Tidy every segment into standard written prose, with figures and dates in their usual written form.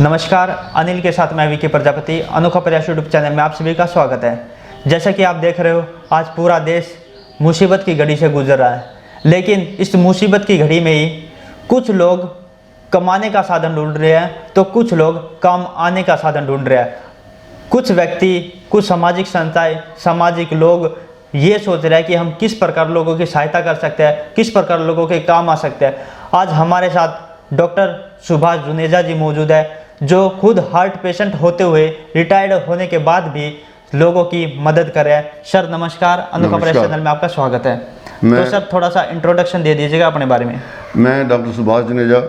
नमस्कार, अनिल के साथ मैं वीके प्रजापति। अनोखा प्रयास यूट्यूब चैनल में आप सभी का स्वागत है। जैसा कि आप देख रहे हो, आज पूरा देश मुसीबत की घड़ी से गुजर रहा है, लेकिन इस मुसीबत की घड़ी में ही कुछ लोग कमाने का साधन ढूंढ रहे हैं तो कुछ लोग काम आने का साधन ढूंढ रहे हैं। कुछ व्यक्ति, कुछ सामाजिक संस्थाएं, सामाजिक लोग ये सोच रहे हैं कि हम किस प्रकार लोगों की सहायता कर सकते हैं, किस प्रकार लोगों के काम आ सकते हैं। आज हमारे साथ डॉक्टर सुभाष जुनेजा जी मौजूद है, जो खुद हार्ट पेशेंट होते हुए रिटायर्ड होने के बाद भी लोगों की मदद कर रहे हैं। सर नमस्कार, अनोखा प्रयास चैनल में आपका स्वागत है। तो सर थोड़ा सा इंट्रोडक्शन दे दीजिएगा अपने बारे में। मैं doctor Subhash Juneja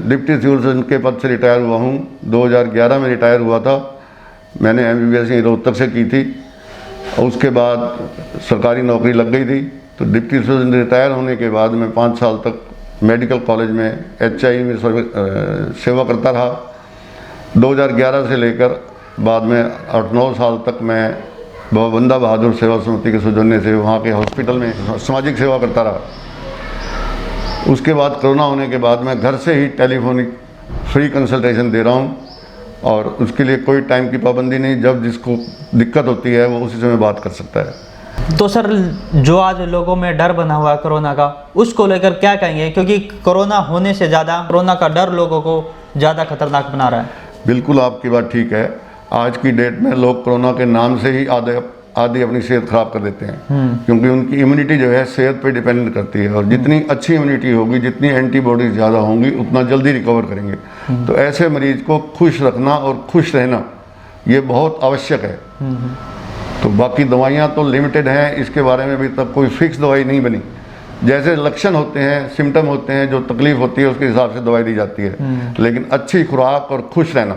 deputy civil surgeon के पद से रिटायर हुआ हूँ। 2011 में रिटायर हुआ था। मैंने MBBS रोहतक से की थी और उसके बाद सरकारी नौकरी लग गई थी। तो डिप्टी सर्जन रिटायर होने के बाद मैं 5 साल तक मेडिकल कॉलेज में HI में सेवा करता रहा। 2011 से लेकर बाद में 8-9 साल तक मैं बाबा बंदा बहादुर सेवा समिति के सौजन्य से वहाँ के हॉस्पिटल में सामाजिक सेवा करता रहा। उसके बाद कोरोना होने के बाद मैं घर से ही टेलीफोनिक फ्री कंसल्टेशन दे रहा हूँ और उसके लिए कोई टाइम की पाबंदी नहीं। जब जिसको दिक्कत होती है वो उसी समय बात कर सकता है। तो सर, जो आज लोगों में डर बना हुआ है कोरोना का, उसको लेकर क्या कहेंगे? क्योंकि कोरोना होने से ज़्यादा कोरोना का डर लोगों को ज़्यादा खतरनाक बना रहा है। बिल्कुल आपकी बात ठीक है। आज की डेट में लोग कोरोना के नाम से ही आधी अपनी सेहत खराब कर देते हैं, क्योंकि उनकी इम्यूनिटी जो है सेहत पे डिपेंड करती है और जितनी अच्छी इम्यूनिटी होगी, जितनी एंटीबॉडीज ज़्यादा होंगी, उतना जल्दी रिकवर करेंगे। तो ऐसे मरीज को खुश रखना और खुश रहना ये बहुत आवश्यक है। तो बाकी दवाइयाँ तो लिमिटेड हैं, इसके बारे में अभी तक कोई फिक्स दवाई नहीं बनी। जैसे लक्षण होते हैं, सिम्टम होते हैं, जो तकलीफ होती है उसके हिसाब से दवाई दी जाती है, लेकिन अच्छी खुराक और खुश रहना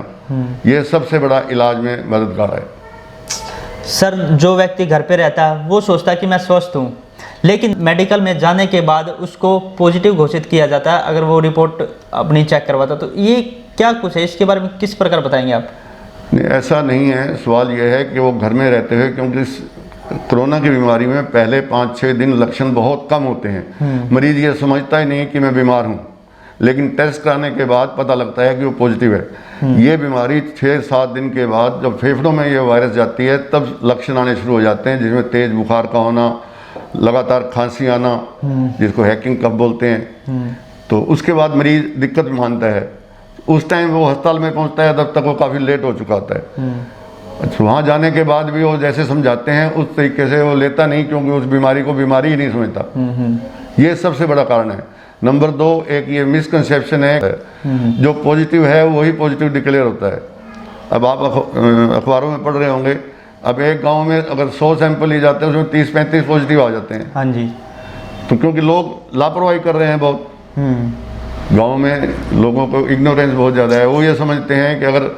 ये सबसे बड़ा इलाज में मददगार है। सर, जो व्यक्ति घर पे रहता है वो सोचता है कि मैं स्वस्थ हूँ, लेकिन मेडिकल में जाने के बाद उसको पॉजिटिव घोषित किया जाता है अगर वो रिपोर्ट अपनी चेक करवाता। तो ये क्या कुछ है, इसके बारे में किस प्रकार बताएंगे आप? नहीं, ऐसा नहीं है। सवाल यह है कि वो घर में रहते हुए, क्योंकि इस कोरोना की बीमारी में पहले 5-6 दिन लक्षण बहुत कम होते हैं। मरीज ये समझता ही नहीं कि मैं बीमार हूँ, लेकिन टेस्ट कराने के बाद पता लगता है कि वो पॉजिटिव है। ये बीमारी 6-7 दिन के बाद जब फेफड़ों में ये वायरस जाती है तब लक्षण आने शुरू हो जाते हैं, जिसमें तेज बुखार का होना, लगातार खांसी आना, जिसको हैकिंग कफ बोलते हैं। तो उसके बाद मरीज दिक्कत मानता है। उस टाइम वो अस्पताल में पहुंचता है, तब तक वो काफ़ी लेट हो चुका होता है। अच्छा, वहाँ जाने के बाद भी वो जैसे समझाते हैं उस तरीके से वो लेता नहीं, क्योंकि उस बीमारी को बीमारी ही नहीं समझता। ये सबसे बड़ा कारण है। नंबर 2, एक ये मिसकंसेप्शन है, जो पॉजिटिव है वही पॉजिटिव डिक्लेयर होता है। अब आप अखबारों में पढ़ रहे होंगे, अब एक गाँव में अगर 100 सैंपल लिए जाते हैं उसमें 30-35 पॉजिटिव आ जाते हैं। हाँ जी। तो क्योंकि लोग लापरवाही कर रहे हैं बहुत। गाँव में लोगों को इग्नोरेंस बहुत ज़्यादा है। वो ये समझते हैं कि अगर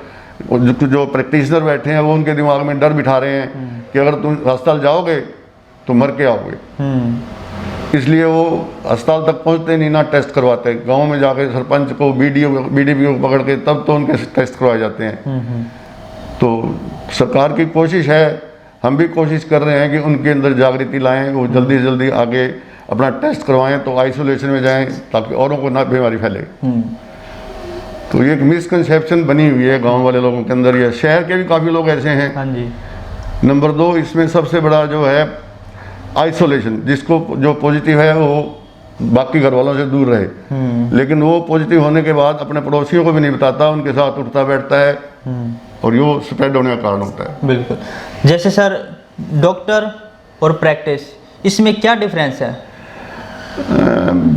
जो प्रैक्टिशनर बैठे हैं वो उनके दिमाग में डर बिठा रहे हैं कि अगर तुम अस्पताल जाओगे तो मर के आओगे, इसलिए वो अस्पताल तक पहुंचते नहीं, ना टेस्ट करवाते। गांव में जाके सरपंच को, BDO को पकड़ के तब तो उनके टेस्ट करवाए जाते हैं। तो सरकार की कोशिश है, हम भी कोशिश कर रहे हैं कि उनके अंदर जागृति लाएं, वो जल्दी से जल्दी आगे अपना टेस्ट करवाएं, तो आइसोलेशन में जाएं ताकि औरों को ना बीमारी फैले। तो ये एक मिसकंसेप्शन बनी हुई है गांव वाले लोगों के अंदर। ये शहर के भी काफ़ी लोग ऐसे हैं। हाँ जी। नंबर 2, इसमें सबसे बड़ा जो है आइसोलेशन। जिसको जो पॉजिटिव है वो बाकी घर वालों से दूर रहे, लेकिन वो पॉजिटिव होने के बाद अपने पड़ोसियों को भी नहीं बताता, उनके साथ उठता बैठता है और ये स्प्रेड होने का कारण होता है। बिल्कुल। जैसे सर, डॉक्टर और प्रैक्टिस, इसमें क्या डिफरेंस है?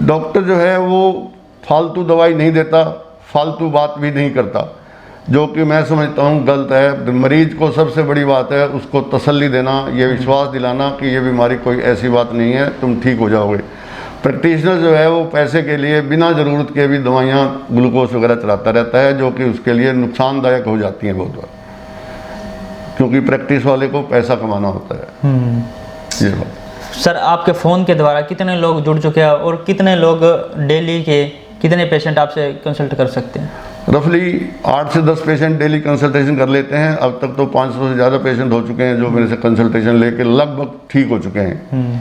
डॉक्टर जो है वो फालतू दवाई नहीं देता, फालतू बात भी नहीं करता, जो कि मैं समझता हूँ गलत है। मरीज को सबसे बड़ी बात है उसको तसल्ली देना, ये विश्वास दिलाना कि ये बीमारी कोई ऐसी बात नहीं है, तुम ठीक हो जाओगे। प्रैक्टिशनर जो है वो पैसे के लिए बिना ज़रूरत के भी दवाइयाँ, ग्लूकोज वगैरह चलाता रहता है, जो कि उसके लिए नुकसानदायक हो जाती हैं बहुत बार, क्योंकि प्रैक्टिस वाले को पैसा कमाना होता है। ये बात। सर, आपके फ़ोन के द्वारा कितने लोग जुड़ चुके हैं और कितने लोग डेली के कितने पेशेंट आपसे कंसल्ट कर सकते हैं? रफली 8 से 10 पेशेंट डेली कंसल्टेशन कर लेते हैं। अब तक तो 500 से ज़्यादा पेशेंट हो चुके हैं जो मेरे से कंसल्टेशन लेके लगभग ठीक हो चुके हैं।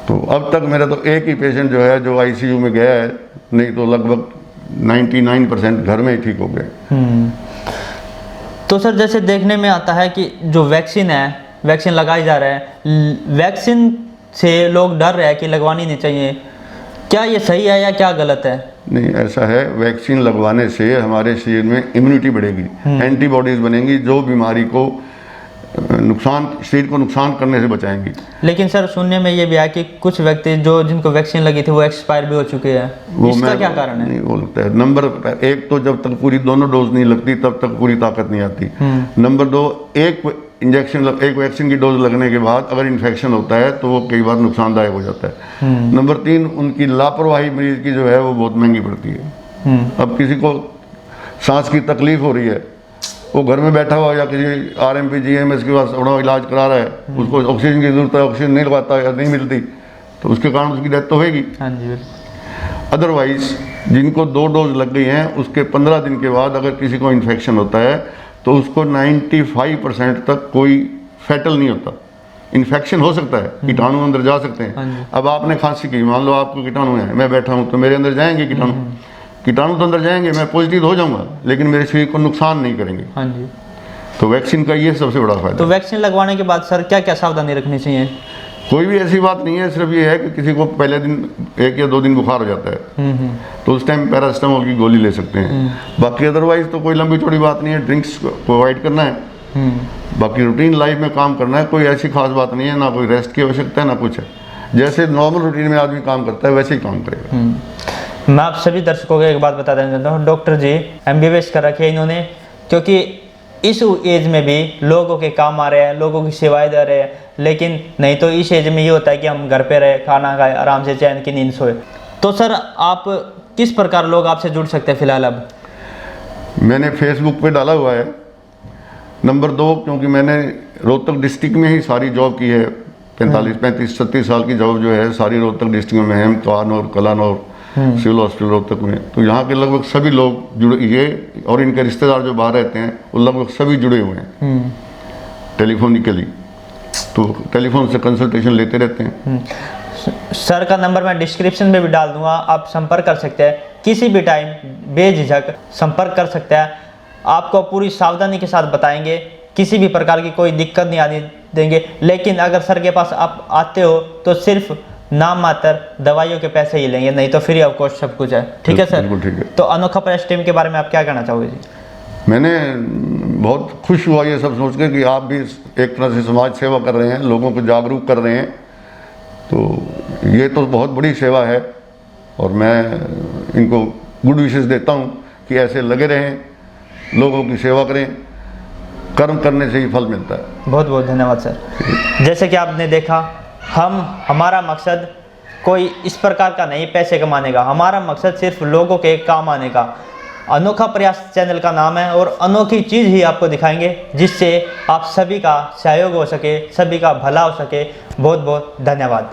तो अब तक मेरा तो एक ही पेशेंट जो है जो ICU में गया है, नहीं तो लगभग 99% घर में ही ठीक हो गए। तो सर जैसे देखने में आता है कि जो वैक्सीन है, वैक्सीन लगाई जा रहा है, वैक्सीन से लोग डर रहे हैं कि लगवानी नहीं चाहिए, क्या ये सही है या क्या गलत है? नहीं, ऐसा है, वैक्सीन लगवाने से हमारे शरीर में इम्यूनिटी बढ़ेगी, एंटीबॉडीज बनेंगी जो बीमारी को शरीर को नुकसान करने से बचाएंगी। लेकिन सर सुनने में ये भी आया कि कुछ व्यक्ति जो जिनको वैक्सीन लगी थी वो एक्सपायर भी हो चुके हैं, इसका क्या कारण है? नहीं, वो लगता है नंबर एक तो जब तक पूरी दोनों डोज नहीं लगती तब तक पूरी ताकत नहीं आती। नंबर 2, एक वैक्सीन की डोज लगने के बाद अगर इन्फेक्शन होता है तो वो कई बार नुकसानदायक हो जाता है। नंबर 3, उनकी लापरवाही मरीज की जो है वो बहुत महंगी पड़ती है। अब किसी को सांस की तकलीफ हो रही है, वो घर में बैठा हुआ या किसी RMP GMS के पास अपना इलाज करा रहा है, उसको ऑक्सीजन की जरूरत है, ऑक्सीजन नहीं लगवाता या नहीं मिलती तो उसके कारण उसकी डेथ तो होगी। हाँ जी। अदरवाइज जिनको 2 डोज लग गई हैं उसके 15 दिन के बाद अगर किसी को इन्फेक्शन होता है तो उसको 95% तक कोई फैटल नहीं होता। इन्फेक्शन हो सकता है, कीटाणु अंदर जा सकते हैं। अब आपने खांसी की, मान लो आपको कीटाणु है, मैं बैठा हूँ तो मेरे अंदर जाएंगे कीटाणु तो अंदर जाएंगे, मैं पॉजिटिव हो जाऊंगा लेकिन मेरे शरीर को नुकसान नहीं करेंगे। हाँ जी। तो वैक्सीन का ये सबसे बड़ा फायदा। तो वैक्सीन लगवाने के बाद सर क्या क्या सावधानी रखनी चाहिए? कोई भी ऐसी बात नहीं है, सिर्फ ये है कि किसी को पहले दिन 1 या 2 दिन बुखार हो जाता है तो उस टाइम पैरासिटामोल की गोली ले सकते हैं। बाकी अदरवाइज तो कोई लंबी चौड़ी बात नहीं है, ड्रिंक्स को अवॉइड करना है, बाकी रूटीन लाइफ में काम करना है, कोई ऐसी खास बात नहीं है, ना कोई रेस्ट की आवश्यकता है ना कुछ है। जैसे नॉर्मल रूटीन में आदमी काम करता है वैसे ही काम करेगा। मैं आप सभी दर्शकों को एक बात बता देना चाहता हूँ, डॉक्टर जी MBBS कर रखी है इन्होंने, क्योंकि इस एज में भी लोगों के काम आ रहे हैं, लोगों की सेवाएं दे रहे हैं, लेकिन नहीं तो इस एज में ये होता है कि हम घर पे रहे, खाना खाए, आराम से चैन की नींद सोए। तो सर आप किस प्रकार लोग आपसे जुड़ सकते हैं फिलहाल? अब मैंने फेसबुक पे डाला हुआ है। नंबर 2, क्योंकि मैंने रोहतक डिस्ट्रिक्ट में ही सारी जॉब की है, 35-36 साल की जॉब जो है सारी रोहतक डिस्ट्रिक्ट में, महम, कानौर, कलानौर, सिविल हॉस्पिटल रोहतक में। तो यहाँ के लगभग सभी लोग जुड़े, ये और इनके रिश्तेदार जो बाहर रहते हैं वो लगभग सभी जुड़े हुए हैं टेलीफोनिकली, तो टेलीफोन से कंसल्टेशन लेते रहते हैं। सर का नंबर मैं डिस्क्रिप्शन में भी डाल दूंगा, आप संपर्क कर सकते हैं, किसी भी टाइम बेझिझक संपर्क कर सकते हैं। आपको पूरी सावधानी के साथ बताएंगे, किसी भी प्रकार की कोई दिक्कत नहीं आने देंगे। लेकिन अगर सर के पास आप आते हो तो सिर्फ नाम मात्र दवाइयों के पैसे ही लेंगे, नहीं तो फ्री ऑफ कॉस्ट सब कुछ है। ठीक है सर? बिल्कुल ठीक है। तो अनोखा प्रयास टीम के बारे में आप क्या कहना चाहोगे जी? मैंने बहुत खुश हुआ ये सब सोच के कि आप भी एक तरह से समाज सेवा कर रहे हैं, लोगों को जागरूक कर रहे हैं, तो ये तो बहुत बड़ी सेवा है और मैं इनको गुड विशेस देता हूँ कि ऐसे लगे रहें, लोगों की सेवा करें, कर्म करने से ही फल मिलता है। बहुत बहुत धन्यवाद सर। जैसे कि आपने देखा, हमारा मकसद कोई इस प्रकार का नहीं पैसे कमाने का, हमारा मकसद सिर्फ लोगों के काम आने का। अनोखा प्रयास चैनल का नाम है और अनोखी चीज़ ही आपको दिखाएंगे जिससे आप सभी का सहयोग हो सके, सभी का भला हो सके। बहुत बहुत धन्यवाद।